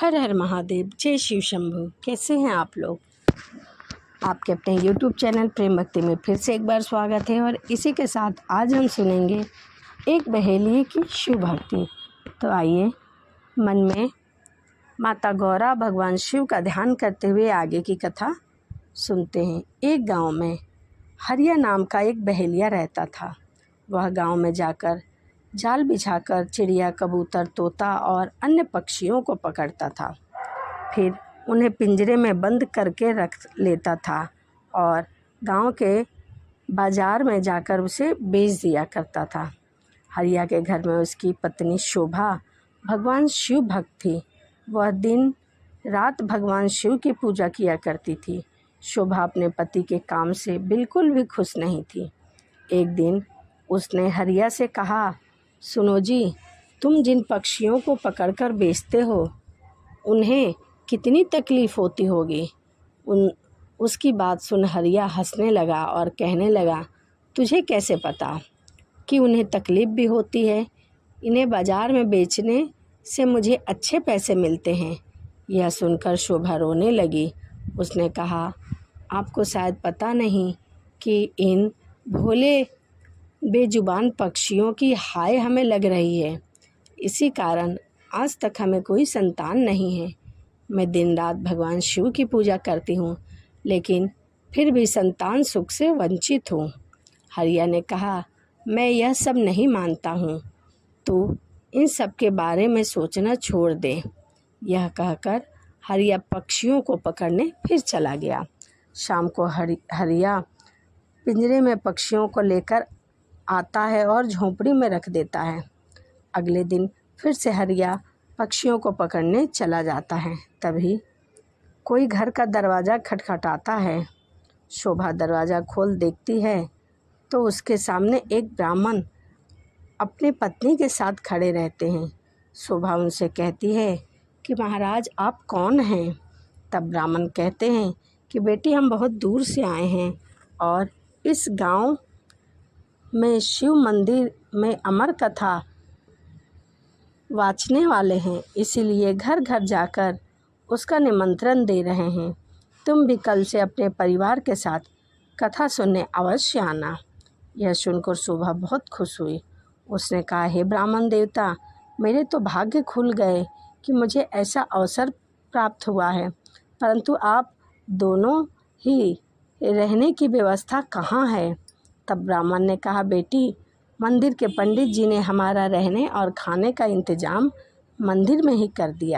हर हर महादेव, जय शिव शंभू। कैसे हैं आप लोग? आपके अपने YouTube चैनल प्रेम भक्ति में फिर से एक बार स्वागत है। और इसी के साथ आज हम सुनेंगे एक बहेलिए की शिव भक्ति। तो आइए मन में माता गौरा भगवान शिव का ध्यान करते हुए आगे की कथा सुनते हैं। एक गांव में हरिया नाम का एक बहेलिया रहता था। वह गांव में जाकर जाल बिछाकर चिड़िया, कबूतर, तोता और अन्य पक्षियों को पकड़ता था। फिर उन्हें पिंजरे में बंद करके रख लेता था और गांव के बाज़ार में जाकर उसे बेच दिया करता था। हरिया के घर में उसकी पत्नी शोभा भगवान शिव भक्त थी। वह दिन रात भगवान शिव की पूजा किया करती थी। शोभा अपने पति के काम से बिल्कुल भी खुश नहीं थी। एक दिन उसने हरिया से कहा, सुनो जी, तुम जिन पक्षियों को पकड़कर बेचते हो उन्हें कितनी तकलीफ़ होती होगी। उसकी बात सुन हरिया हंसने लगा और कहने लगा, तुझे कैसे पता कि उन्हें तकलीफ़ भी होती है? इन्हें बाज़ार में बेचने से मुझे अच्छे पैसे मिलते हैं। यह सुनकर शोभा रोने लगी। उसने कहा, आपको शायद पता नहीं कि इन भोले बेजुबान पक्षियों की हाय हमें लग रही है। इसी कारण आज तक हमें कोई संतान नहीं है। मैं दिन रात भगवान शिव की पूजा करती हूँ, लेकिन फिर भी संतान सुख से वंचित हूँ। हरिया ने कहा, मैं यह सब नहीं मानता हूँ, तू इन सब के बारे में सोचना छोड़ दे। यह कहकर हरिया पक्षियों को पकड़ने फिर चला गया। शाम को हरिया पिंजरे में पक्षियों को लेकर आता है और झोंपड़ी में रख देता है। अगले दिन फिर से हरिया पक्षियों को पकड़ने चला जाता है। तभी कोई घर का दरवाज़ा खटखटाता है। शोभा दरवाज़ा खोल देखती है तो उसके सामने एक ब्राह्मण अपनी पत्नी के साथ खड़े रहते हैं। शोभा उनसे कहती है कि महाराज, आप कौन हैं? तब ब्राह्मण कहते हैं कि बेटी, हम बहुत दूर से आए हैं और इस गांव में शिव मंदिर में अमर कथा वाचने वाले हैं, इसीलिए घर घर जाकर उसका निमंत्रण दे रहे हैं। तुम भी कल से अपने परिवार के साथ कथा सुनने अवश्य आना। यह सुनकर शोभा बहुत खुश हुई। उसने कहा, हे ब्राह्मण देवता, मेरे तो भाग्य खुल गए कि मुझे ऐसा अवसर प्राप्त हुआ है, परंतु आप दोनों ही रहने की व्यवस्था कहाँ है? तब ब्राह्मण ने कहा, बेटी, मंदिर के पंडित जी ने हमारा रहने और खाने का इंतजाम मंदिर में ही कर दिया